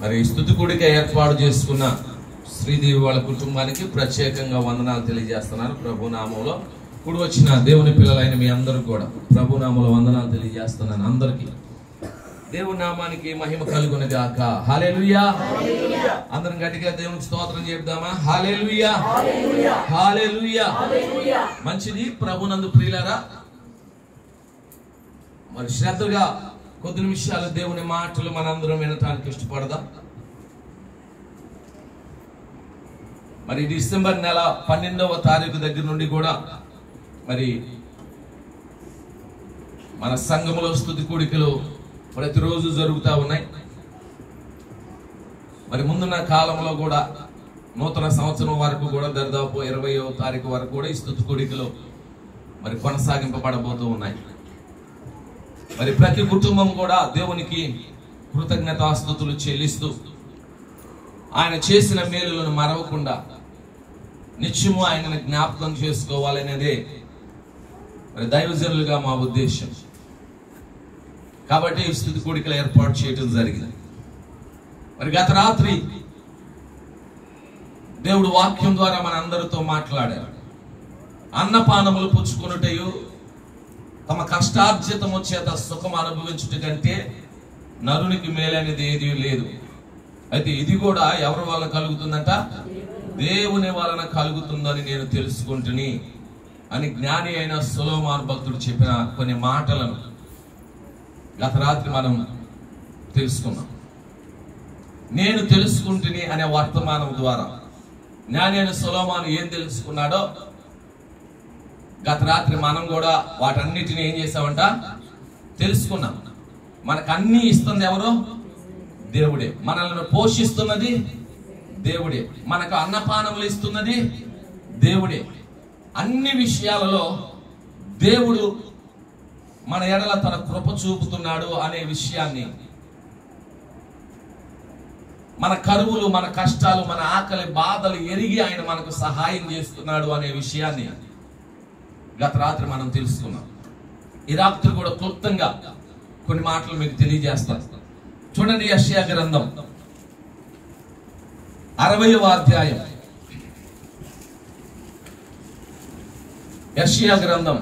మరి స్తుతి కూడిక ఏర్పాటు చేసుకున్న శ్రీదేవి వాళ్ళ కుటుంబానికి ప్రత్యేకంగా వందనాలు తెలియజేస్తున్నాను. ప్రభునామంలో కూడి వచ్చిన దేవుని పిల్లలైన మీ అందరూ కూడా ప్రభునామంలో వందనాలు తెలియజేస్తున్నాను. అందరికీ దేవుని నామానికి మహిమ కలుగును గాక. హల్లెలూయా. అందరం గట్టిగా దేవునికి స్తోత్రం చెప్దామా? హల్లెలూయా, హల్లెలూయా. మంచిది. ప్రభునందు ప్రియులారా, మరి శ్రద్ధగా కొద్ది నిమిషాలు దేవుని మాటలు మనందరం వినటానికి ఇష్టపడదాం. మరి డిసెంబర్ నెల 12వ తారీఖు దగ్గర నుండి కూడా మరి మన సంఘములో స్తుతి కూడికలు ప్రతిరోజు జరుగుతూ ఉన్నాయి. మరి ముందున్న కాలంలో కూడా నూతన సంవత్సరం వరకు కూడా దాదాపు 20వ తారీఖు వరకు కూడా ఈ స్తుతి కూడికలు మరి కొనసాగింపబడబోతూ ఉన్నాయి. మరి ప్రతి కుటుంబం కూడా దేవునికి కృతజ్ఞతాస్తుతులు చెల్లిస్తూ ఆయన చేసిన మేలులను మరవకుండా నిత్యము ఆయనను జ్ఞాపకం చేసుకోవాలనేదే మరి దైవజనులుగా మా ఉద్దేశం. కాబట్టి ఈ స్తుతి కూడికలు ఏర్పాటు చేయడం జరిగింది. మరి గత రాత్రి దేవుడు వాక్యం ద్వారా మన అందరితో మాట్లాడారు. అన్నపానములు పుచ్చుకొనుటయు తమ కష్టార్జితము చేత సుఖం అనుభవించుట కంటే నరునికి మేలనేది ఏదీ లేదు. అయితే ఇది కూడా ఎవరి వల్ల కలుగుతుందంట? దేవుని వలన కలుగుతుందని నేను తెలుసుకుంటుని అని జ్ఞాని అయిన సొలొమోను భక్తుడు చెప్పిన కొన్ని మాటలను గత రాత్రి మనం తెలుసుకున్నాం. నేను తెలుసుకుంటుని అనే వర్తమానం ద్వారా జ్ఞాని అయిన సొలొమోను ఏం తెలుసుకున్నాడో గత రాత్రి మనం కూడా వాటన్నిటిని ఏం చేసామంట? తెలుసుకున్నాం. మనకు అన్ని ఇస్తుంది ఎవరు? దేవుడే. మనల్ని పోషిస్తున్నది దేవుడే. మనకు అన్నపానములు ఇస్తున్నది దేవుడే. అన్ని విషయాలలో దేవుడు మన ఎడల తన కృప చూపుతున్నాడు అనే విషయాన్ని, మన కరువులు, మన కష్టాలు, మన ఆకలి బాధలు ఎరిగి ఆయన మనకు సహాయం చేస్తున్నాడు అనే విషయాన్ని గత రాత్రి మనం తెలుసుకున్నాం. ఈ రాత్రి కూడా క్లుప్తంగా కొన్ని మాటలు మీకు తెలియజేస్తాను. చూడండి, యెషయా గ్రంథం 60వ అధ్యాయం. యెషయా గ్రంథం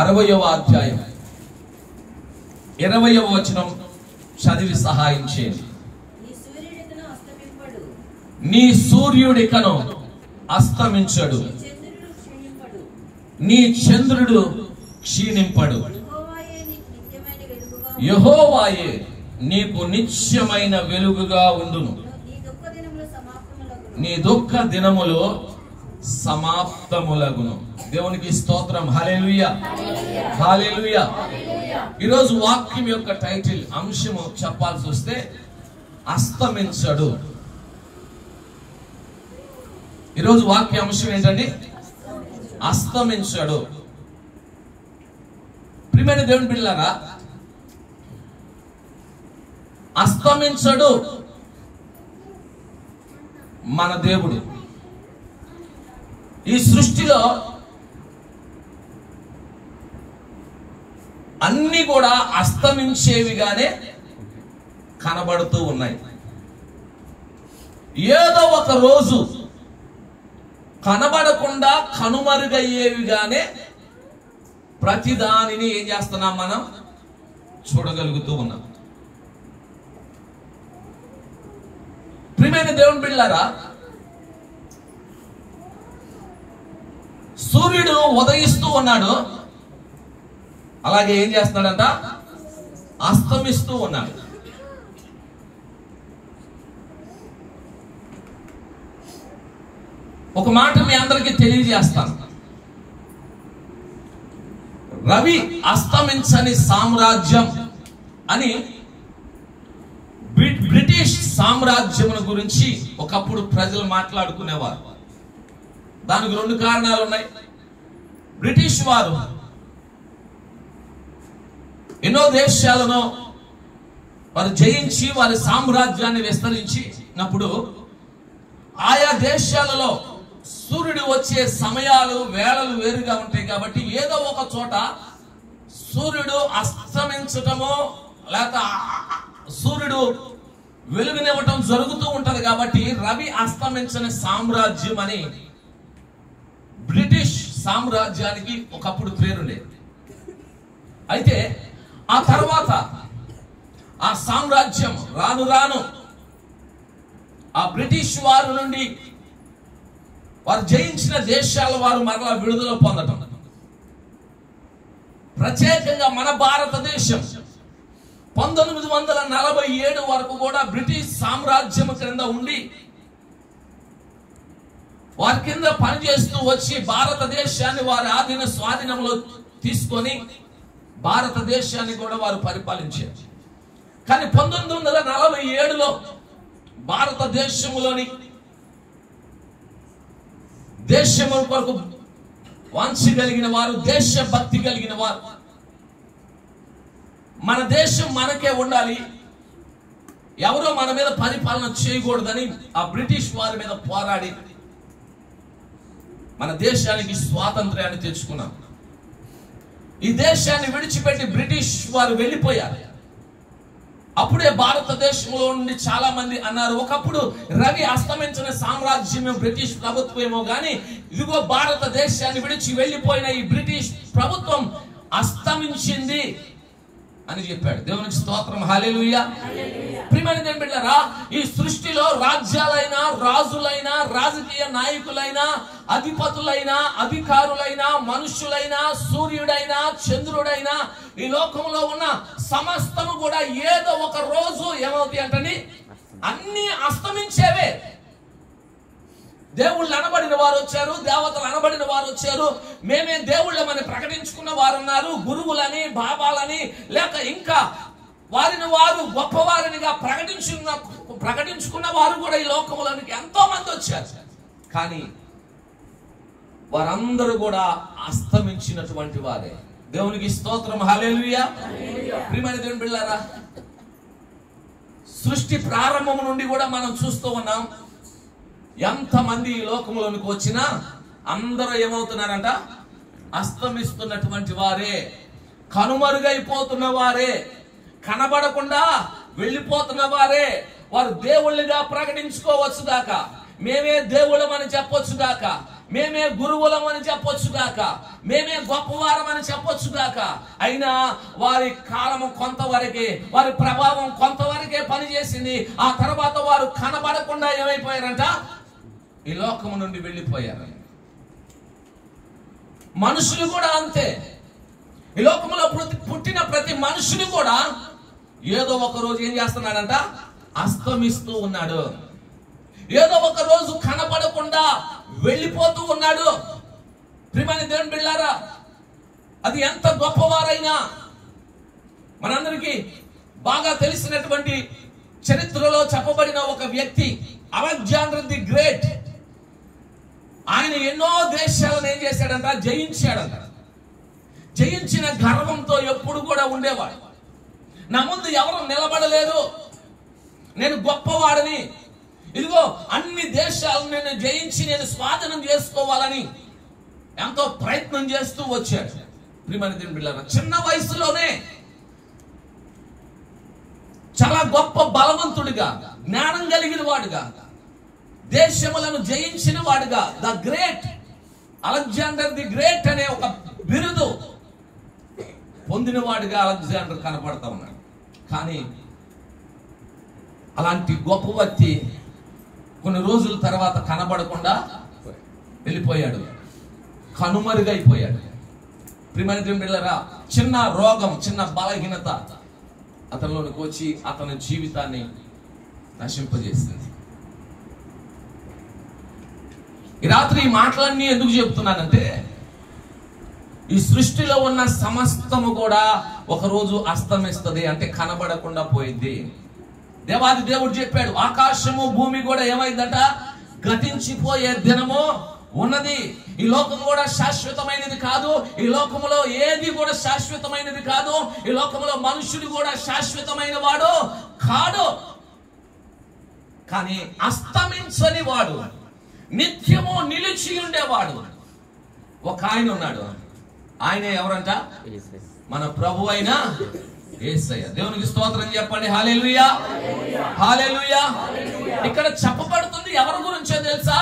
60వ అధ్యాయం 20వ వచనం చదివి సహాయం చేయండి. నీ సూర్యుడికను అస్తమించడు, నీ చంద్రుడు క్షీణింపడు. యెహోవాయే నీకు నిత్యమైన వెలుగుగా ఉండును. నీ దుఃఖ దినములు సమాప్తములగును. దేవునికి స్తోత్రం. హల్లెలూయా, హల్లెలూయా. ఈరోజు వాక్యం యొక్క టైటిల్, అంశము చెప్పాల్సి వస్తే అస్తమించడు. ఈరోజు వాక్య అంశం ఏంటండి? అస్తమించడు. ప్రియమైన దేవుని బిడ్డలారా, అస్తమించడు మన దేవుడు. ఈ సృష్టిలో అన్ని కూడా అస్తమించేవిగానే కనబడుతూ ఉన్నాయి. ఏదో ఒక రోజు కనబడకుండా కనుమరుగయ్యేవిగానే ప్రతిదానిని ఏం చేస్తున్నాం? మనం చూడగలుగుతూ ఉన్నాం. ప్రియమైన దేవుని బిడ్డలారా, సూర్యుడు ఉదయిస్తూ ఉన్నాడు, అలాగే ఏం చేస్తున్నాడంట? అస్తమిస్తూ ఉన్నాడు. ఒక మాట మీ అందరికీ తెలియజేస్తాను. రవి అస్తమించని సామ్రాజ్యం అని బ్రిటిష్ సామ్రాజ్యం గురించి ఒకప్పుడు ప్రజలు మాట్లాడుకునేవారు. దానికి రెండు కారణాలు ఉన్నాయి. బ్రిటిష్ వారు ఎన్నో దేశాలను వారు జయించి వారి సామ్రాజ్యాన్ని విస్తరించినప్పుడు ఆయా దేశాలలో సూర్యుడు వచ్చే సమయాలు, వేళలు వేరుగా ఉంటాయి. కాబట్టి ఏదో ఒక చోట సూర్యుడు అస్తమించటమో లేక సూర్యుడు వెలుగునివ్వటం జరుగుతూ ఉంటది. కాబట్టి రవి అస్తమించని సామ్రాజ్యం అని బ్రిటిష్ సామ్రాజ్యానికి ఒకప్పుడు పేరుండేది. అయితే ఆ తర్వాత ఆ సామ్రాజ్యం రాను రాను ఆ బ్రిటిష్ వారి నుండి వారు జయించిన దేశాల వారు మరలా విడుదల పొందటం, ప్రత్యేకంగా మన భారతదేశం 1947 వరకు కూడా బ్రిటిష్ సామ్రాజ్యం క్రింద ఉండి వారి కింద పనిచేస్తూ వచ్చి భారతదేశాన్ని వారి స్వాధీనంలో తీసుకొని భారతదేశాన్ని కూడా వారు పరిపాలించారు. కానీ 1947లో భారతదేశంలోని దేశము కొరకు వాంఛ కలిగిన వారు, దేశభక్తి కలిగిన వారు, మన దేశం మనకే ఉండాలి, ఎవరో మన మీద పరిపాలన చేయకూడదని ఆ బ్రిటిష్ వారి మీద పోరాడి మన దేశానికి స్వాతంత్ర్యాన్ని తెచ్చుకున్నాం. ఈ దేశాన్ని విడిచిపెట్టి బ్రిటిష్ వారు వెళ్ళిపోయారు. అప్పుడే భారతదేశంలో నుండి చాలా మంది అన్నారు, ఒకప్పుడు రవి అస్తమించిన సామ్రాజ్యం బ్రిటిష్ ప్రభుత్వమేమో గాని ఇదిగో భారతదేశాన్ని విడిచి వెళ్ళిపోయిన ఈ బ్రిటిష్ ప్రభుత్వం అస్తమించింది అని చెప్పాడు. దేవునికి స్తోత్రం, హల్లెలూయా. ప్రియమైన దేవుని బిడ్డలారా, ఈ సృష్టిలో రాజ్యాలైనా, రాజులైనా, రాజకీయ నాయకులైనా, అధిపతులైనా, అధికారులైనా, మనుషులైనా, సూర్యుడైనా, చంద్రుడైనా, ఈ లోకంలో ఉన్న సమస్తము కూడా ఏదో ఒక రోజు ఏమవుతాయి అంటే అన్ని అస్తమించేవే. దేవుళ్ళు అనబడిన వారు వచ్చారు, దేవతలు అనబడిన వారు వచ్చారు, మేమే దేవుళ్ళమని ప్రకటించుకున్న వారు ఉన్నారు, గురువులని, బాబాలని, లేక ఇంకా వారిని వారు గొప్పవారినిగా ప్రకటించుకున్న వారు కూడా ఈ లోకంలోనికి ఎంతో మంది వచ్చారు. కానీ వారందరూ కూడా అస్తమించినటువంటి వారే. దేవునికి స్తోత్రం, హల్లెలూయా. ప్రియమైన దేవుని బిడ్డలారా, సృష్టి ప్రారంభం నుండి కూడా మనం చూస్తూ ఉన్నాం, ఎంతమంది ఈ లోకంలోనికి వచ్చినా అందరూ ఏమవుతున్నారంట? అస్తమిస్తున్నటువంటి వారే, కనుమరుగైపోతున్న వారే, కనబడకుండా వెళ్ళిపోతున్న వారే. వారు దేవుళ్ళుగా ప్రకటించుకోవచ్చు గాక, మేమే దేవుళ్ళమని చెప్పొచ్చు గాక, మేమే గురువులమని చెప్పొచ్చు గాక, మేమే గొప్పవారమని చెప్పొచ్చు గాక, అయినా వారి కాలము కొంతవరకే, వారి ప్రభావం కొంతవరకే పనిచేసింది. ఆ తర్వాత వారు కనబడకుండా ఏమైపోయారంట? ఈ లోకము నుండి వెళ్ళిపోయారు. మనుషులు కూడా అంతే. ఈ లోకంలో పుట్టిన ప్రతి మనుషులు కూడా ఏదో ఒక రోజు ఏం చేస్తున్నాడంట? అస్తమిస్తూ ఉన్నాడు. ఏదో ఒక రోజు కనబడకుండా వెళ్ళిపోతూ ఉన్నాడు. ప్రియమైన దేవుని బిడ్డలారా, అది ఎంత గొప్పవారైనా, మనందరికీ బాగా తెలిసినటువంటి చరిత్రలో చెప్పబడిన ఒక వ్యక్తి అలెగ్జాండర్ ది గ్రేట్. ఆయన ఎన్నో దేశాలను ఏం చేశాడంట? జయించాడంట. జయించిన గర్వంతో ఎప్పుడు కూడా ఉండేవాడు. నా ముందు ఎవరు నిలబడలేదు, నేను గొప్పవాడని, ఇదిగో అన్ని దేశాలను నేను జయించి నేను స్వాధీనం చేసుకోవాలని ఎంతో ప్రయత్నం చేస్తూ వచ్చాడు. ప్రియమైన దేవుని బిడ్డలారా, చిన్న వయసులోనే చాలా గొప్ప బలవంతుడిగా, జ్ఞానం కలిగిన వాడుగా, దేశములను జయించిన వాడుగా, the great Alexander the great అనే ఒక బిరుదు పొందిన వాడిగా అలెగ్జాండర్ కనపడతా ఉన్నాడు. కానీ అలాంటి గొప్ప వ్యక్తి కొన్ని రోజుల తర్వాత కనబడకుండా వెళ్ళిపోయాడు, కనుమరుగైపోయాడు. ప్రియమైన దేవుని బిడ్డలారా, చిన్న రోగం, చిన్న బలహీనత అతనిలోనికి వచ్చి అతని జీవితాన్ని నశింపజేసింది. ఈ రాత్రి ఈ మాటలన్నీ ఎందుకు చెప్తున్నానంటే, ఈ సృష్టిలో ఉన్న సమస్తము కూడా ఒకరోజు అస్తమిస్తుంది, అంటే కనబడకుండా పోయింది. దేవాది దేవుడు చెప్పాడు, ఆకాశము భూమి కూడా ఏమైందట? గతించిపోయే దినము ఉన్నది. ఈ లోకం కూడా శాశ్వతమైనది కాదు. ఈ లోకములో ఏది కూడా శాశ్వతమైనది కాదు. ఈ లోకములో మనుషుడు కూడా శాశ్వతమైన వాడు కాడు. కానీ అస్తమించని వాడు, నిత్యము నిలిచి ఉండేవాడు ఒక ఆయన ఉన్నాడు. ఆయనే ఎవరంట? మన ప్రభు అయిన యేసయ్య. దేవునికి స్తోత్రం చెప్పండి. హల్లెలూయా, హల్లెలూయా. ఇక్కడ చెప్పబడుతుంది ఎవరి గురించో తెలుసా?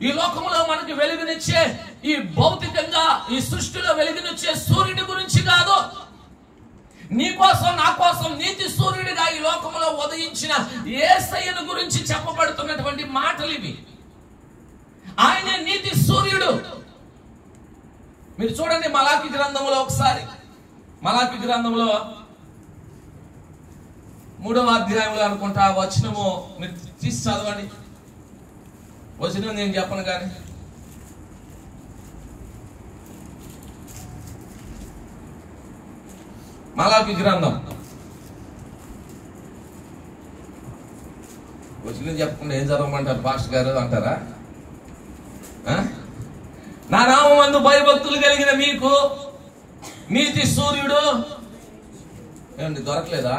ఈ లోకంలో మనకి వెలుగునిచ్చే, ఈ భౌతికంగా ఈ సృష్టిలో వెలుగునిచ్చే సూర్యుడి గురించి కాదు. నీ కోసం నా కోసం నీతి సూర్యుడిగా ఈ లోకంలో ఉదయించిన యేసయ్యను గురించి చెప్పబడుతున్నటువంటి మాటలు ఇవి. ఆయనే నీతి సూర్యుడు. మీరు చూడండి మలాకి గ్రంథంలో ఒకసారి, మలాకి గ్రంథంలో 3వ అధ్యాయంలో అనుకుంటా వచనము మీరు తీసి చదవండి. వచనం నేను చెప్పను కానీ మలాకి గ్రంథం వచనం చెప్పకుండా ఏం చదవమంటారు పాస్టర్ గారు అంటారా? నా నామమందు భయభక్తులు కలిగిన మీకు నీతి సూర్యుడు ఏమండి దొరకలేదా?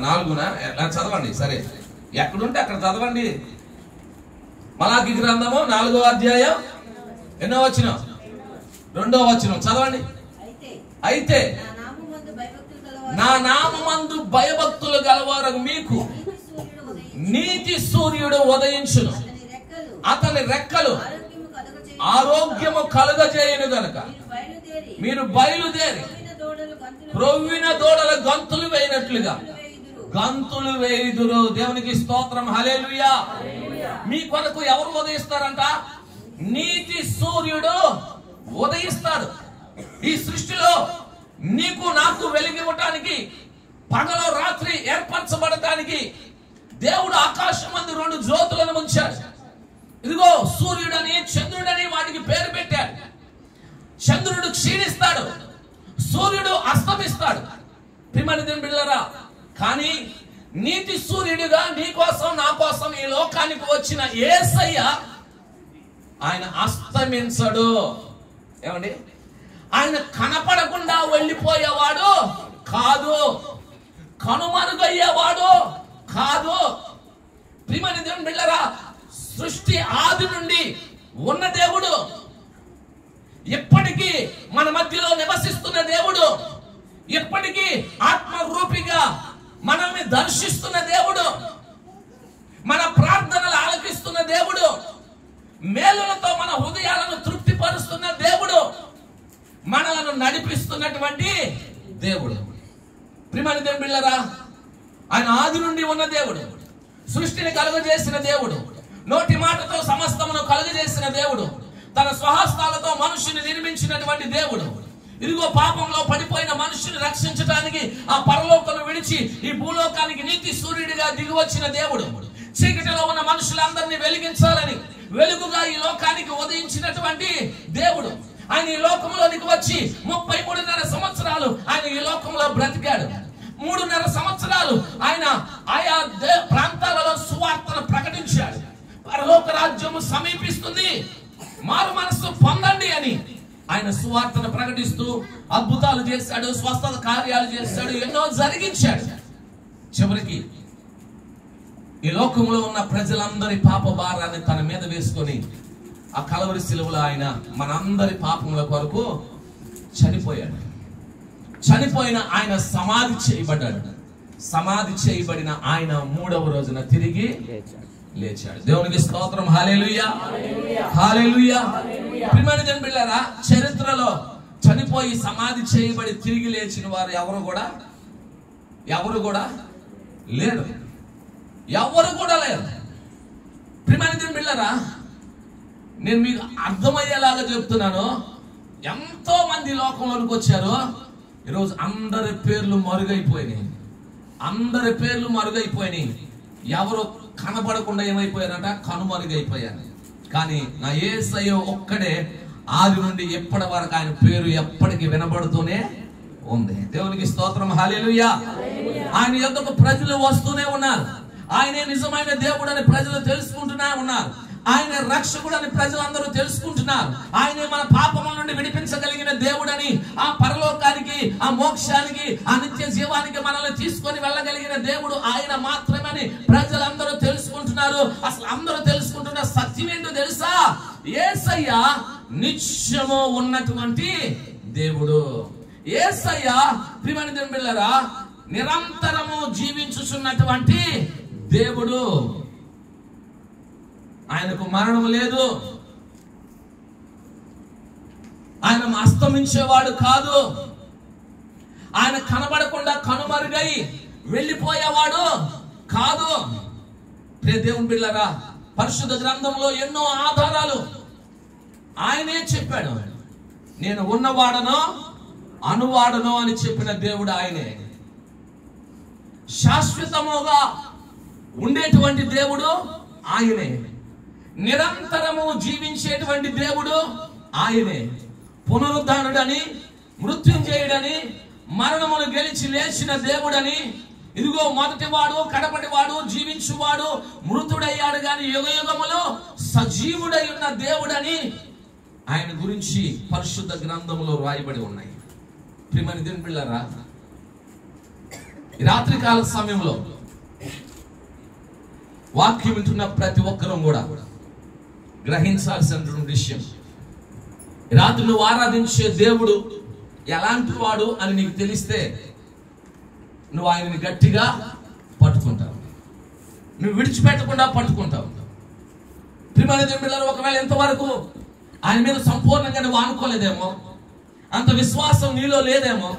4న చదవండి. సరే, ఎక్కడుంటే అక్కడ చదవండి. మలాకి గ్రంథము 4వ అధ్యాయం ఎన్నో వచనం? 2వ వచనం చదవండి. అయితే నా నామమందు భయభక్తులు గలవారు మీకు నీతి సూర్యుడు ఉదయించును, అతని రెక్కలు ఆరోగ్యము కలుగజేయును గనుక మీరు బయలుదేరి క్రొవ్విన దూడల గంతులు వేయినట్లుగా గంతులు వేయుదురు. దేవునికి స్తోత్రం. హల్లెలూయా. మీ కొరకు ఎవరు ఉదయిస్తారంట? నీతి సూర్యుడు ఉదయిస్తాడు. ఈ సృష్టిలో నీకు నాకు వెలిగివ్వటానికి, పగలు రాత్రి ఏర్పరచబడటానికి దేవుడు ఆకాశమందు 2 జ్యోతులను ఉంచాడు. ఇదిగో సూర్యుడని చంద్రుడని వాటికి పేరు పెట్టాడు. చంద్రుడు క్షీణిస్తాడు, సూర్యుడు అస్తమిస్తాడు. ప్రియమైన బిడ్డలారా, కానీ నీతి సూర్యుడిగా నీ కోసం నా కోసం ఈ లోకానికి వచ్చిన యేసయ్య ఆయన అస్తమించడు. ఏమండి? ఆయన కనపడకుండా వెళ్ళిపోయేవాడు కాదు, కనుమరుగయ్యేవాడు కాదు. ప్రియమైన దేవుని బిడ్డలారా, సృష్టి ఆది నుండి ఉన్న దేవుడు, ఎప్పటికీ మన మధ్యలో నివసిస్తున్న దేవుడు, ఎప్పటికీ ఆత్మరూపిగా మనల్ని దర్శిస్తున్న దేవుడు, మన ప్రార్థనలు ఆలకిస్తున్న దేవుడు, మేలులతో మన హృదయాలను తృప్తిపరుస్తున్న దేవుడు, మనలను నడిపిస్తున్నటువంటి దేవుడు. ప్రియమైన దేవుని బిడ్డలారా, ఆయన ఆది నుండి ఉన్న దేవుడు, సృష్టిని కలుగజేసిన దేవుడు, నోటి మాటతో సమస్తమును కలుగజేసిన దేవుడు, తన స్వహస్తాలతో మనుషుని నిర్మించినటువంటి దేవుడు. ఇదిగో పాపంలో పడిపోయిన మనుషుని రక్షించడానికి ఆ పరలోకను విడిచి ఈ భూలోకానికి నీతి సూర్యుడిగా దిగి వచ్చిన దేవుడు. చీకటిలో ఉన్న మనుషులందరినీ వెలిగించాలని వెలుగుగా ఈ లోకానికి ఉదయించినటువంటి దేవుడు. ఆయన ఈ లోకంలోనికి వచ్చి 33.5 సంవత్సరాలు ఆయన ఈ లోకంలో బ్రతికాడు. 3.5 సంవత్సరాలు ఆయన ఆయా ప్రాంతాలలో సువార్తను ప్రకటించాడు. పరలోక రాజ్యము సమీపిస్తుంది, మారు మనస్సు పొందండి అని ఆయన సువార్తను ప్రకటిస్తూ అద్భుతాలు చేశాడు, స్వస్థత కార్యాలు చేశాడు, ఎన్నో జరిగించాడు. చివరికి ఈ లోకంలో ఉన్న ప్రజలందరి పాప భారాన్ని తన మీద వేసుకొని ఆ కలవరి శిలువలో ఆయన మనందరి పాపముల కొరకు చనిపోయాడు. చనిపోయిన ఆయన సమాధి చేయబడ్డాడు. సమాధి చేయబడిన ఆయన 3వ రోజున తిరిగి లేచాడు. దేవునికి స్తోత్రం. హల్లెలూయా, హల్లెలూయా. ప్రియమైన దేవుని బిడ్డలారా, చరిత్రలో చనిపోయి సమాధి చేయబడి తిరిగి లేచిన వారు ఎవరు కూడా లేరు. ఎవరు కూడా లేరు. ప్రియమైన దేవుని బిడ్డలారా, నేను మీకు అర్థమయ్యేలాగా చెప్తున్నాను. ఎంతో మంది లోకంలోనికి వచ్చారు. ఈరోజు అందరి పేర్లు మరుగైపోయినాయి. ఎవరు కనబడకుండా ఏమైపోయారంట? కనుమరుగైపోయారు. కానీ నా యేసయ్య ఒక్కడే ఆది నుండి ఎప్పటి వరకు ఆయన పేరు ఎప్పటికీ వినబడుతూనే ఉంది. దేవునికి స్తోత్రం. హల్లెలూయా. ఆయన యొద్దకు ప్రజలు వస్తూనే ఉన్నారు. ఆయనే నిజమైన దేవుడు అని ప్రజలు తెలుసుకుంటూనే ఉన్నారు. ఆయన రక్షకుడు అని ప్రజలందరూ తెలుసుకుంటున్నారు. ఆయనే మన పాపముల నుండి విడిపించగలిగిన దేవుడని, ఆ పరలోకానికి, ఆ మోక్షానికి, ఆ నిత్య జీవానికి మనల్ని తీసుకొని వెళ్ళగలిగిన దేవుడు ఆయన మాత్రమని ప్రజలందరూ తెలుసుకుంటున్నారు. అసలు అందరూ తెలుసుకుంటున్న సత్యం ఏంటో తెలుసా? యేసయ్య నిత్యము ఉన్నటువంటి దేవుడు. యేసయ్య ప్రియమైన దేవుని బిడ్డలారా నిరంతరము జీవించుచున్నటువంటి దేవుడు. ఆయనకు మరణం లేదు, ఆయన అస్తమించేవాడు కాదు, ఆయన కనబడకుండా కనుమరుగై వెళ్ళిపోయేవాడు కాదు. ప్రియ దేవుని బిడ్డలారా పరిశుద్ధ గ్రంథంలో ఎన్నో ఆధారాలు ఆయనే చెప్పాడు. నేను ఉన్నవాడను అనువాడను అని చెప్పిన దేవుడు ఆయనే. శాశ్వతముగా ఉండేటువంటి దేవుడు ఆయనే. నిరంతరము జీవించేటువంటి దేవుడు ఆయనే. పునరుద్ధానుడని, మృత్యుంజయుడని, మరణమును గెలిచి లేచిన దేవుడని, ఇదిగో మొదటివాడు కడపటివాడు జీవించువాడు మృతుడయ్యాడు గాని యుగయుగములో సజీవుడై ఉన్న దేవుడని ఆయన గురించి పరిశుద్ధ గ్రంథంలో రాయబడి ఉన్నాయి. ప్రియమైన దేవుని బిడ్డలారా ఈ రాత్రికాల సమయంలో వాక్యం వింటున్న ప్రతి ఒక్కరూ కూడా గ్రహించాల్సినటువంటి విషయం, రాత్రి నువ్వు ఆరాధించే దేవుడు ఎలాంటి వాడు అని నీకు తెలిస్తే నువ్వు ఆయనని గట్టిగా పట్టుకుంటావు, నువ్వు విడిచిపెట్టకుండా పట్టుకుంటావు. ప్రియమైన దేవుని బిడ్డలారా ఒకవేళ ఎంతవరకు ఆయన మీద సంపూర్ణంగా నువ్వు ఆనుకోలేదేమో, అంత విశ్వాసం నీలో లేదేమో,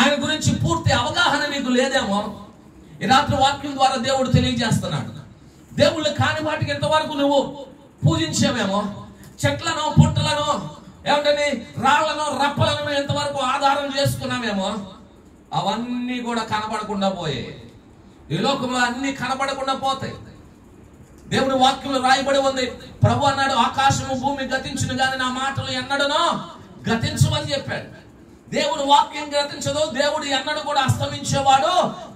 ఆయన గురించి పూర్తి అవగాహన నీకు లేదేమో, ఈ రాత్రి వాక్యం ద్వారా దేవుడు తెలియజేస్తున్నాడు. దేవుళ్ళు కాని వాటికి ఎంతవరకు నువ్వు పూజించేవేమో, చెట్లను పుట్టలను ఏమిటని రాళ్లను రప్పలను ఎంతవరకు ఆధారం చేసుకున్నామేమో, అవన్నీ కూడా కనబడకుండా పోయాయి. ఈ లోకంలో అన్ని కనబడకుండా పోతాయి. దేవుని వాక్యంలో రాయబడి ఉంది. ప్రభు అన్నాడు ఆకాశము భూమి గతించును గాని నా మాటలు ఎన్నడనో గతించమని చెప్పాడు. దేవుని వాక్యం గతించదు, దేవుడు ఎన్నడూ కూడా అస్తమించేవాడు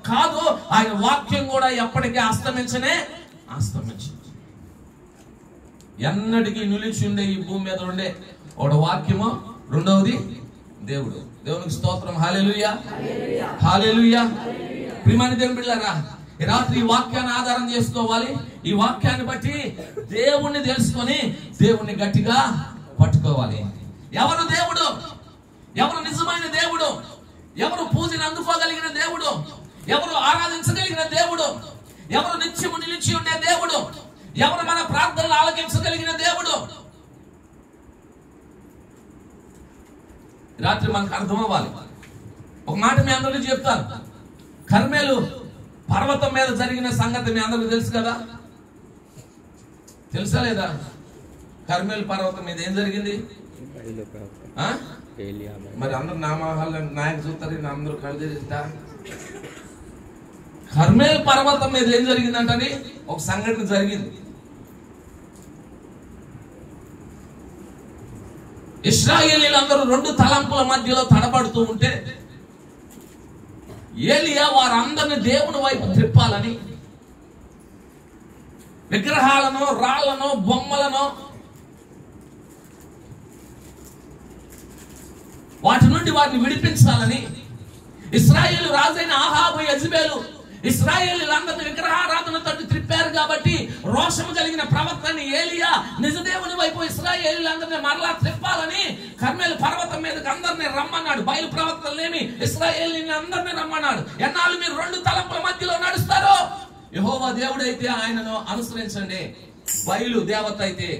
కాదు. ఆయన వాక్యం కూడా ఎప్పటికీ అస్తమించదు. ఎన్నటికీ నిలిచి ఉండే ఈ భూమి మీద ఉండే ఒకటి వాక్యము, రెండవది దేవుడు. దేవునికి స్తోత్రం. హల్లెలూయా, హల్లెలూయా. ప్రియమైన దేవుని బిడ్డలారా ఈ రాత్రి ఈ వాక్యాన్ని ఆధారం చేసుకోవాలి. ఈ వాక్యాన్ని బట్టి దేవుణ్ణి తెలుసుకొని దేవుణ్ణి గట్టిగా పట్టుకోవాలి. ఎవరు దేవుడు, ఎవరు నిజమైన దేవుడు, ఎవరు పూజను అందుకోగలిగిన దేవుడు, ఎవరు ఆరాధించగలిగిన దేవుడు, ఎవరు నిత్యము నిలిచి ఉండే దేవుడు, ఎవరు మన ప్రార్థనలు ఆలకించగలిగిన దేవుడు, రాత్రి మనకు అర్థం అవ్వాలి. ఒక మాట మీ అందరికీ చెప్తాను. కర్మేలు పర్వతం మీద జరిగిన సంగతి మీ అందరికీ తెలుసు కదా, తెలుసా లేదా? కర్మేలు పర్వతం మీద ఏం జరిగింది? మరి అందరు నామాహాలు నాయకు చూస్తారు, అందరూ కడిదిస్తా. కర్మేలు పర్వతం మీద ఏం జరిగిందంటని ఒక సంఘటన జరిగింది. ఇశ్రాయేలీలందరూ రెండు తలంపుల మధ్యలో తడబడుతూ ఉంటే ఏలియా వారందరిని దేవుని వైపు త్రిప్పాలని విగ్రహాలను, రాళ్లను, బొమ్మలను వాటి నుండి వాటిని విడిపించాలని ఇశ్రాయేలు రాజైన ఆహాబు, యెజెబెలు ఇశ్రాయేలీలందరినీ విగ్రహారాధన తట్టు త్రిప్పారు కాబట్టి రోషము కలిగిన ప్రవక్తని ఏలియా నిజదేవుని వైపు ఇశ్రాయేలీలందరినీ మరలా త్రిప్పాలని కర్మేలు పర్వతం మీదకి అందరినీ రమ్మన్నాడు. బయలు ప్రవక్తలనేమి ఇశ్రాయేలీని అందరినీ రమ్మన్నాడు. ఎన్నాళ్ళు మీరు రెండు తలంపుల మధ్యలో నడుస్తారో, యెహోవా దేవుడైతే ఆయనను అనుసరించండి, బయలు దేవత అయితే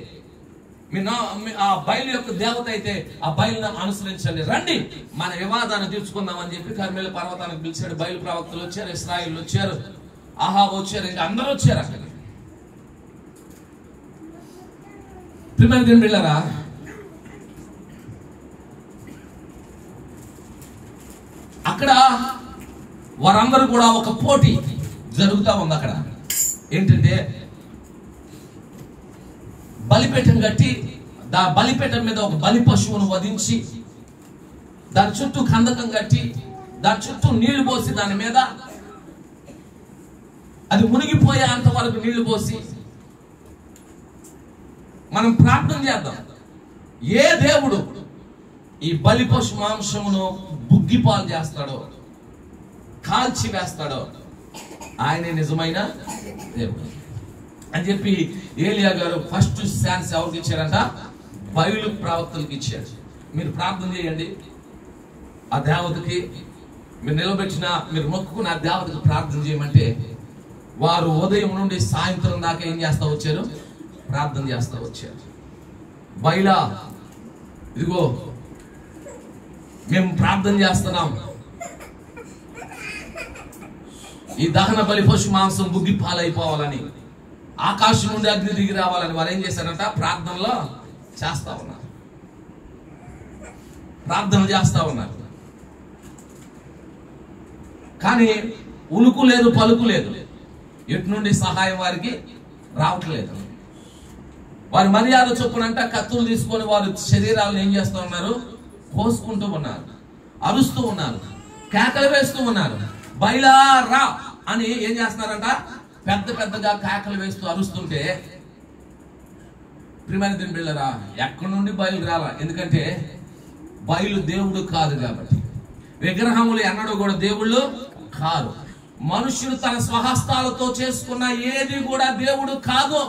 ఆ బయలు యొక్క దేవత అయితే ఆ బయలును అనుసరించండి, రండి మన వివాదాన్ని తీర్చుకుందాం అని చెప్పి కర్మేలు పర్వతానికి పిలిచాడు. బయలు ప్రవక్తలు వచ్చారు, ఇశ్రాయేలు వచ్చారు, ఆహాబు వచ్చారు, ఇంకా అందరూ వచ్చారు. అక్కడికి ప్రియమైన దేవుని బిడ్డలారా అక్కడ వారందరూ కూడా ఒక పోటీ జరుగుతూ ఉంది. అక్కడ ఏంటంటే బలిపీఠం కట్టి బలిపీఠం మీద ఒక బలి పశువును వధించి దాని చుట్టూ కందకం కట్టి దాని చుట్టూ నీళ్లు పోసి దాని మీద అది మునిగిపోయే అంతవరకు నీళ్లు పోసి మనం ప్రార్థన చేద్దాం. ఏ దేవుడు ఈ బలి పశు మాంసమును బుగ్గిపాలు చేస్తాడో, కాల్చి వేస్తాడో ఆయనే నిజమైన దేవుడు అని చెప్పి ఏలియా గారు ఫస్ట్ ఛాన్స్ ఎవరికి ఇచ్చారంట? బయలు ప్రవక్తలకు ఇచ్చారు. మీరు ప్రార్థన చేయండి, ఆ దేవతకి మీరు నిలబెట్టిన, మీరు మొక్కుకున్న ఆ దేవతకి ప్రార్థన చేయమంటే వారు ఉదయం నుండి సాయంత్రం దాకా ఏం చేస్తా వచ్చారు? ప్రార్థన చేస్తా వచ్చారు. బయలా ఇదిగో మేము ప్రార్థన చేస్తున్నాం, ఈ దహన బలి పశు మాంసం బుగ్గి పాలైపోవాలని, ఆకాశం నుండి అగ్ని దిగి రావాలని వారు ఏం చేశారంట? ప్రార్థనలో చేస్తా ఉన్నారు, ప్రార్థన చేస్తా ఉన్నారు. కానీ ఉలుకు లేదు, పలుకు లేదు, ఎటు నుండి సహాయం వారికి రావట్లేదు. వారి మర్యాద చొప్పునంట కత్తులు తీసుకొని వారు శరీరాలను ఏం చేస్తూ ఉన్నారు? కోసుకుంటూ ఉన్నారు, అరుస్తూ ఉన్నారు, కేకలు వేస్తూ ఉన్నారు. బయలా రా అని ఏం చేస్తున్నారంట? పెద్ద పెద్దగా కేకలు వేస్తూ అరుస్తుంటే, ప్రియమైన దేవుని బిడ్డలారా, ఎక్కడి నుండి బయలు రాలా? ఎందుకంటే బయలు దేవుడు కాదు కాబట్టి. విగ్రహములు ఎన్నడూ కూడా దేవుళ్ళు కాదు. మనుషుడు తన స్వహస్తాలతో చేసుకున్న ఏది కూడా దేవుడు కాదు.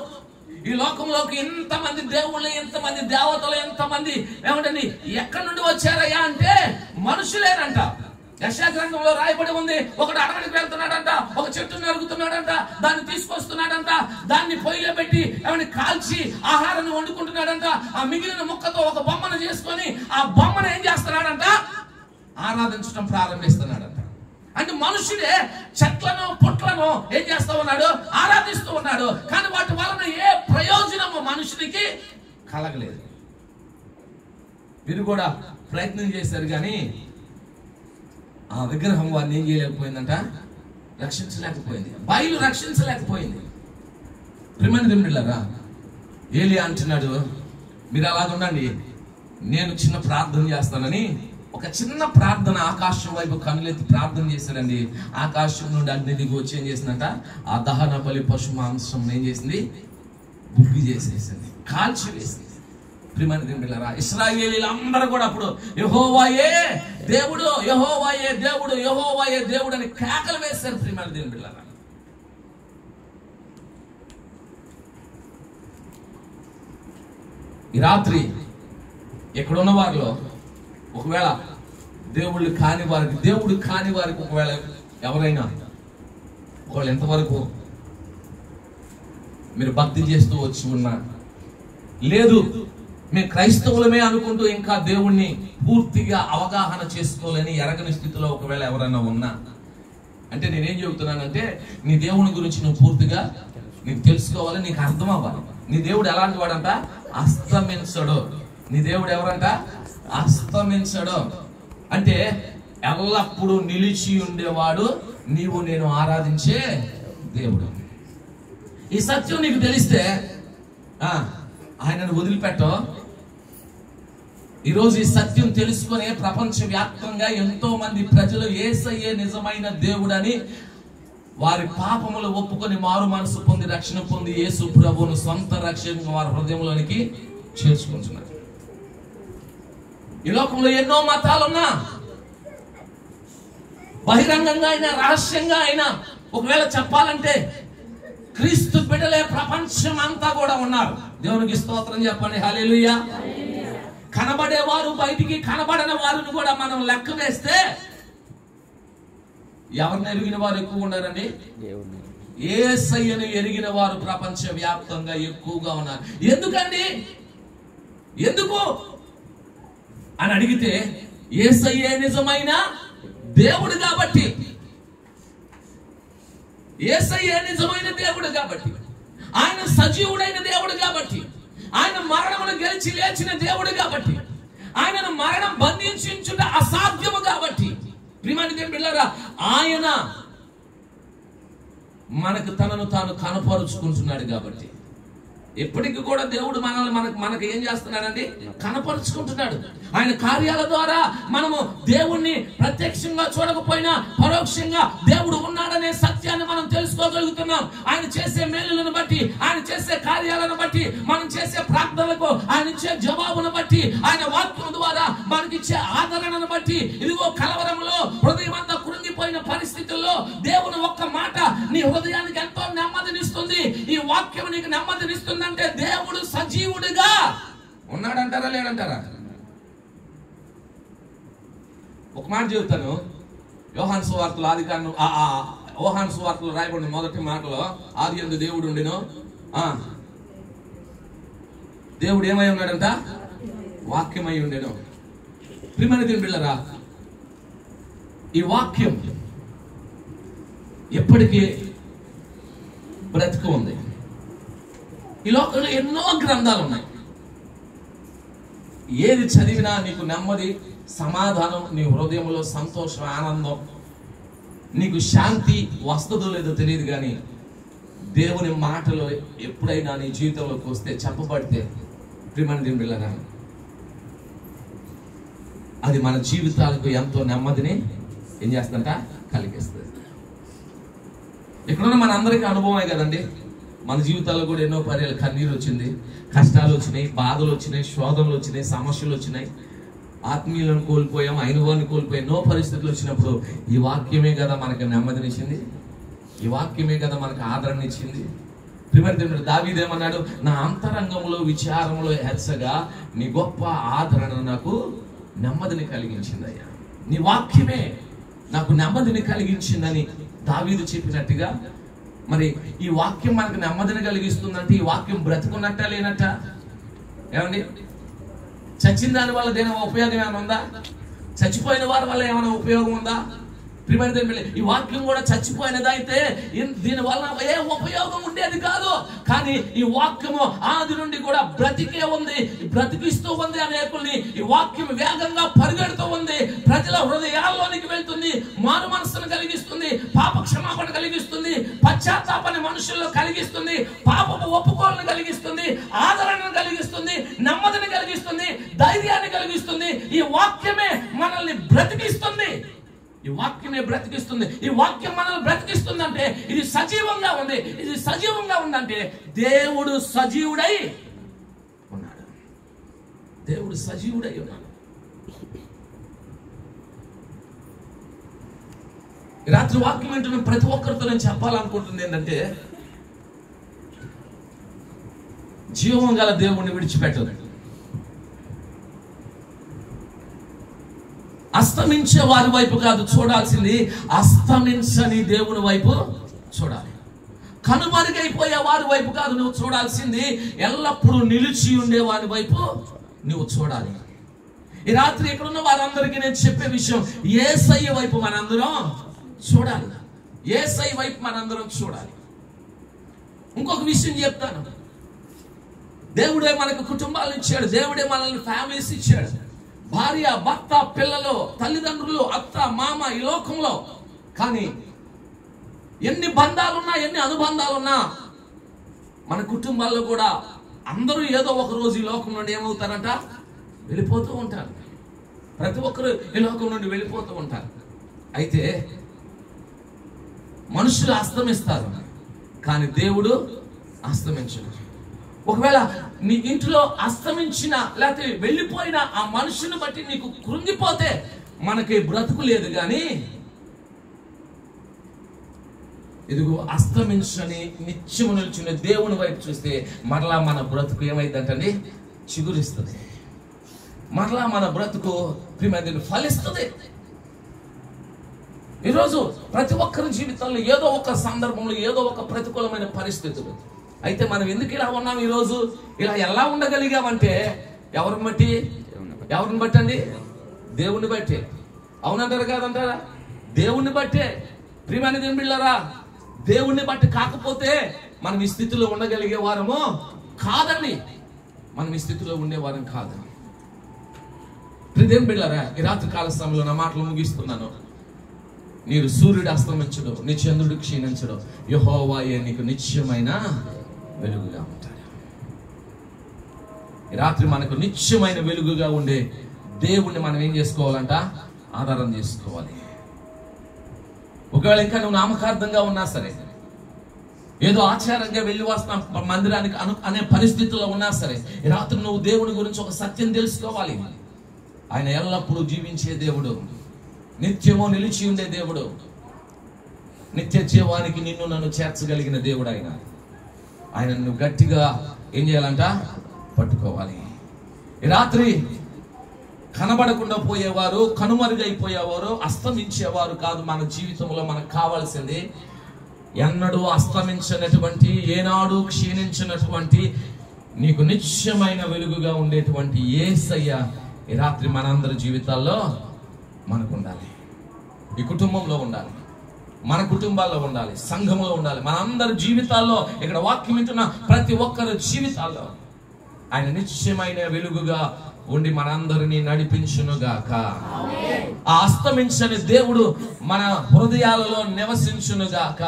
ఈ లోకంలోకి ఎంతమంది దేవుళ్ళు, ఎంతమంది దేవతలు, ఎంతమంది ఏమంటండి ఎక్కడి నుండి వచ్చారయ్యా అంటే మనుషులేనంట. యెషయా గ్రంథంలో రాయబడి ఉంది, ఒకడు అడవికి వెళ్తున్నాడంట, ఒక చెట్టును నరుగుతున్నాడంట, దాన్ని తీసుకొస్తున్నాడంట, దాన్ని పొయ్యిలో పెట్టి ఏమని కాల్చి ఆహారాన్ని వండుకుంటున్నాడంట. ఆ మిగిలిన ముక్కతో ఒక బొమ్మను చేసుకొని ఆ బొమ్మను ఏం చేస్తున్నాడంట? ఆరాధించడం ప్రారంభిస్తున్నాడంట. అంటే మనుషుడే చెట్లను పుట్లను ఏం చేస్తూ ఉన్నాడు? ఆరాధిస్తూ ఉన్నాడు. కానీ వాటి వలన ఏ ప్రయోజనము మనుషునికి కలగలేదు. వీరు కూడా ప్రయత్నం చేశారు, కానీ ఆ విగ్రహం వారిని ఏం చేయలేకపోయిందంట? రక్షించలేకపోయింది. బయలు రక్షించలేకపోయింది. ప్రియమైన దేవుని బిడ్డలారా, ఏలియా అంటున్నాడు, మీరు అలాగుండండి, నేను చిన్న ప్రార్థన చేస్తానని ఒక చిన్న ప్రార్థన ఆకాశం వైపు కనులెత్తి ప్రార్థన చేశాడండి. ఆకాశం నుండి అగ్ని దిగి వచ్చి ఏం చేసిందంట? ఆ దహన బలి పశు మాంసం ఏం చేసింది? బుగ్గి చేసేసింది, కాల్చి వేసింది. ప్రియమైన దేవుని బిడ్డలారా, ఇశ్రాయేలీయులు అందరూ కూడా అప్పుడు యెహోవాయే దేవుడు, యెహోవాయే దేవుడు, యెహోవాయే దేవుడు అని కేకలు వేశారు. ప్రియమైన దేవుని బిడ్డలారా, ఈ రాత్రి ఎక్కడున్న వారిలో ఒకవేళ దేవుళ్ళు కాని వారికి, దేవుడు కాని వారికి ఒకవేళ ఎవరైనా ఒకవేళ ఎంతవరకు మీరు భక్తి చేస్తూ వచ్చి ఉన్నా, లేదు మేము క్రైస్తవులమే అనుకుంటూ ఇంకా దేవుణ్ణి పూర్తిగా అవగాహన చేసుకోలేని ఎరగని స్థితిలో ఒకవేళ ఎవరైనా ఉన్నా అంటే నేనేం చెబుతున్నానంటే, నీ దేవుని గురించి నువ్వు పూర్తిగా నీకు తెలుసుకోవాలి, నీకు అర్థం అవ్వాలి. నీ దేవుడు ఎలాంటి వాడంట? అస్తమించడు. నీ దేవుడు ఎవరంట? అస్తమించడు. అంటే ఎల్లప్పుడూ నిలిచి ఉండేవాడు, నీవు నేను ఆరాధించే దేవుడు. ఈ సత్యం నీకు తెలిస్తే ఆయనను వదిలిపెట్టో. ఈరోజు ఈ సత్యం తెలుసుకునే ప్రపంచవ్యాప్తంగా ఎంతో మంది ప్రజలు యేసయ్యే నిజమైన దేవుడని వారి పాపములు ఒప్పుకొని మారు మనసు పొంది రక్షణ పొంది యేసు ప్రభువును సొంత రక్షణగా వారి హృదయంలోనికి చేర్చుకుంటున్నారు. ఈ లోకంలో ఎన్నో మతాలున్నా, బహిరంగంగా అయినా రహస్యంగా అయినా ఒకవేళ చెప్పాలంటే క్రీస్తు బిడ్డలే ప్రపంచం అంతా కూడా ఉన్నారు. దేవునికి స్తోత్రం చెప్పండి, హల్లెలూయా. కనబడేవారు బయటికి, కనబడని వారిని కూడా మనం లెక్క వేస్తే ఎవరిని ఎరిగిన వారు ఎక్కువ ఉన్నారండి? యేసయ్యను ఎరిగిన వారు ప్రపంచ వ్యాప్తంగా ఎక్కువగా ఉన్నారు. ఎందుకండి? ఎందుకు అని అడిగితే యేసయ్యే నిజమైన దేవుడు కాబట్టి, యేసయ్యే నిజమైన దేవుడు కాబట్టి, ఆయన సజీవుడైన దేవుడు కాబట్టి, ఆయన మరణమును గెలిచి లేచిన దేవుడు కాబట్టి, ఆయనను మరణం బంధించుట అసాధ్యము కాబట్టి, ప్రియమైన దేవుని బిడ్డలారా, ఆయన మనకు తనను తాను కనపరుచుకుంటున్నాడు కాబట్టి, ఎప్పటికీ కూడా దేవుడు మనకు ఏం చేస్తున్నాడండి? కనపరుచుకుంటున్నాడు. ఆయన కార్యాల ద్వారా మనము దేవుణ్ణి ప్రత్యక్షంగా చూడకపోయినా పరోక్షంగా దేవుడు ఉన్నాడనే సత్యాన్ని మనం తెలుసుకోగలుగుతున్నాం. ఆయన చేసే మేలులను బట్టి, ఆయన చేసే కార్యాలను బట్టి, మనం చేసే ప్రార్థనలకు ఆయన ఇచ్చే జవాబును బట్టి, ఆయన వాక్యం ద్వారా మనకిచ్చే ఆదరణను బట్టి, ఇదిగో కలవరంలో హృదయం అంతా కృంగిపోయిన పరిస్థితుల్లో దేవుని ఒక్క మాట నీ హృదయానికి ఎంతో నెమ్మదినిస్తుంది. ఈ వాక్యం నీకు నెమ్మదినిస్తుంది అంటే దేవుడు సజీవుడిగా ఉన్నాడంటారా లేడంటారా? ఒక మాట చెబుతాను. యోహాను సువార్తలు ఆదికాండం యోహాను సువార్తలు రాయబడిన మొదటి మాటలో ఆది యందు దేవుడు ఉండెను. దేవుడు ఏమై ఉన్నాడంట? వాక్యమై ఉండెను. ప్రియమైన దేవుని బిడ్డలారా, ఈ వాక్యం ఎప్పటికీ బ్రతికి ఉంది. ఈ లోకంలో ఎన్నో గ్రంథాలు ఉన్నాయి. ఏది చదివినా నీకు నెమ్మది, సమాధానం, నీ హృదయంలో సంతోషం, ఆనందం, నీకు శాంతి వస్తుందో లేదో తెలియదు. కానీ దేవుని మాటలు ఎప్పుడైనా నీ జీవితంలోకి వస్తే, చెప్పబడితే, ప్రియమైన దేవుని బిడ్డలారా, అది మన జీవితాలకు ఎంతో నెమ్మదిని ఏం చేస్తుందంట? కలిగిస్తుంది. ఇక్కడున్న మన అందరికీ అనుభవమే కదండి. మన జీవితాల్లో కూడా ఎన్నో పర్యాలు కన్నీరు వచ్చింది, కష్టాలు వచ్చినాయి, బాధలు వచ్చినాయి, శోధనలు వచ్చినాయి, సమస్యలు వచ్చినాయి, ఆత్మీయులను కోల్పోయాం, అయిన వారిని కోల్పోయాం. ఎన్నో పరిస్థితులు వచ్చినప్పుడు ఈ వాక్యమే కదా మనకు నెమ్మదినిచ్చింది, ఈ వాక్యమే కదా మనకు ఆదరణ ఇచ్చింది. ప్రియమైన దావీదు ఏమన్నాడు? నా అంతరంగంలో విచారంలో హెచ్చగా నీ గొప్ప ఆదరణ నాకు నెమ్మదిని కలిగించిందయ్యా. నీ వాక్యమే నాకు నెమ్మదిని కలిగించిందని దావీదు చెప్పినట్టుగా, మరి ఈ వాక్యం మనకు నెమ్మదిని కలిగిస్తుందంటే ఈ వాక్యం బ్రతుకున్నట్ట లేనట్ట? ఏమండి, చచ్చిన దాని వల్ల దేని ఉపయోగం ఏమైనా ఉందా? చచ్చిపోయిన వారి వల్ల ఏమైనా ఉపయోగం ఉందా? ఈ వాక్యం కూడా చచ్చిపోయినదైతే దీని వల్ల ఏ ఉపయోగం ఉండేది కాదు. కానీ ఈ వాక్యము ఆది నుండి కూడా బ్రతికే ఉంది, బ్రతికిస్తూ ఉంది. అనేకుల్ని ఈ వాక్యం వేగంగా పరిగెడుతూ ఉంది, ప్రజల హృదయాల్లోనికి వెళ్తుంది, మారు మనస్సును కలిగిస్తుంది, పాప క్షమాపణ కలిగిస్తుంది, పశ్చాత్తాపాన్ని మనుషుల్లో కలిగిస్తుంది, పాపపు ఒప్పుకోలను కలిగిస్తుంది, ఆదరణను కలిగిస్తుంది, నెమ్మదిని కలిగిస్తుంది, ధైర్యాన్ని కలిగిస్తుంది. ఈ వాక్యమే మనల్ని బ్రతికిస్తుంది. ఈ వాక్యమే బ్రతికిస్తుంది. ఈ వాక్యం మనల్ని బ్రతికిస్తుంది అంటే ఇది సజీవంగా ఉంది. ఇది సజీవంగా ఉందంటే దేవుడు సజీవుడై ఉన్నాడు. దేవుడు సజీవుడై ఉన్నాడు. రాత్రి వాక్యం వింటున్న ప్రతి ఒక్కరితో నేను చెప్పాలనుకుంటుంది ఏంటంటే, జీవం గల దేవుణ్ణి విడిచిపెట్టదు. అస్తమించే వారి వైపు కాదు చూడాల్సింది, అస్తమించని దేవుని వైపు చూడాలి. కనుమరుగైపోయే వారి వైపు కాదు నువ్వు చూడాల్సింది, ఎల్లప్పుడూ నిలిచి ఉండే వారి వైపు నువ్వు చూడాలి. ఈ రాత్రి ఇక్కడున్న వారందరికీ నేను చెప్పే విషయం, యేసయ్య వైపు మనందరం చూడాలి. యేసయ్య వైపు మనందరం చూడాలి. ఇంకొక విషయం చెప్తాను. దేవుడే మనకు కుటుంబాలు ఇచ్చాడు, దేవుడే మనల్ని ఫ్యామిలీస్ ఇచ్చాడు. భార్య, భర్త, పిల్లలు, తల్లిదండ్రులు, అత్త, మామ ఈ లోకంలో. కానీ ఎన్ని బంధాలున్నా, ఎన్ని అనుబంధాలున్నా, మన కుటుంబాల్లో కూడా అందరూ ఏదో ఒక రోజు ఈ లోకం నుండి ఏమవుతారంట? వెళ్ళిపోతూ ఉంటారు. ప్రతి ఒక్కరు ఈ లోకం నుండి వెళ్ళిపోతూ ఉంటారు. అయితే మనుషులు అస్తమిస్తారు, కానీ దేవుడు అస్తమించడు. ఒకవేళ నీ ఇంట్లో అస్తమించిన లేకపోతే వెళ్ళిపోయిన ఆ మనుషుని బట్టి నీకు కృంగిపోతే మనకి బ్రతుకు లేదు. కానీ ఇదిగో అస్తమించని నిత్యము నిలిచిన దేవుని వైపు చూస్తే మరలా మన బ్రతుకు ఏమైందంటే చిగురిస్తుంది. మరలా మన బ్రతుకు ప్రియమైన ఫలిస్తుంది. ఈరోజు ప్రతి ఒక్కరి జీవితంలో ఏదో ఒక సందర్భంలో ఏదో ఒక ప్రతికూలమైన పరిస్థితులు. అయితే మనం ఎందుకు ఇలా ఉన్నాం? ఈరోజు ఇలా ఎలా ఉండగలిగామంటే ఎవరిని బట్టి? ఎవరిని బట్టి అండి? దేవుణ్ణి బట్టి. అవునంటారా కాదంటారా? దేవుణ్ణి బట్టే. ప్రియమైన దేవుని బిడ్డలారా, దేవుణ్ణి బట్టి కాకపోతే మనం ఈ స్థితిలో ఉండగలిగే వారము కాదండి. మనం ఈ స్థితిలో ఉండేవారం కాదు. దేవుని బిడ్డలారా, ఈ రాత్రి కాల సమయంలో నా మాటలు ముగిస్తున్నాను. నీరు సూర్యుడు అస్తమించడు, నీ చంద్రుడు క్షీణించడు, యెహోవాయే నీకు నిత్యమైన వెలుగుగా ఉంటాడు. ఈ రాత్రి మనకు నిత్యమైన వెలుగుగా ఉండే దేవుణ్ణి మనం ఏం చేసుకోవాలంట? ఆధారం చేసుకోవాలి. ఒకవేళ ఇంకా నువ్వు నామకార్థంగా ఉన్నా సరే, ఏదో ఆచారంగా వెళ్ళి వస్తున్న మందిరానికి అనే పరిస్థితుల్లో ఉన్నా సరే, ఈ రాత్రి నువ్వు దేవుని గురించి ఒక సత్యం తెలుసుకోవాలి. ఆయన ఎల్లప్పుడూ జీవించే దేవుడు, నిత్యము నిలిచి ఉండే దేవుడు, నిత్య జీవానికి నిన్ను నన్ను చేర్చగలిగిన దేవుడు. ఆయన నువ్వు గట్టిగా ఏం చేయాలంట? పట్టుకోవాలి. ఈ రాత్రి కనబడకుండా పోయేవారు, కనుమరుగైపోయేవారు, అస్తమించేవారు కాదు. మన జీవితంలో మనకు కావాల్సింది ఎన్నడూ అస్తమించినటువంటి, ఏనాడు క్షీణించినటువంటి, నీకు నిత్యమైన వెలుగుగా ఉండేటువంటి యేసయ్య ఈ రాత్రి మనందరి జీవితాల్లో మనకు ఉండాలి. ఈ కుటుంబంలో ఉండాలి, మన కుటుంబాల్లో ఉండాలి, సంఘంలో ఉండాలి, మనందరి జీవితాల్లో, ఇక్కడ వాక్యం వింటున్న ప్రతి ఒక్కరి జీవితాల్లో ఆయన నిత్యమైన వెలుగుగా ఉండి మనందరినీ నడిపించునుగాక. ఆ అస్తమించని దేవుడు మన హృదయాలలో నివసించునుగాక.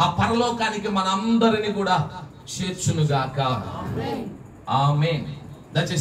ఆ పరలోకానికి మనందరినీ కూడా చేర్చునుగాక. ఆమేన్. దయచేసి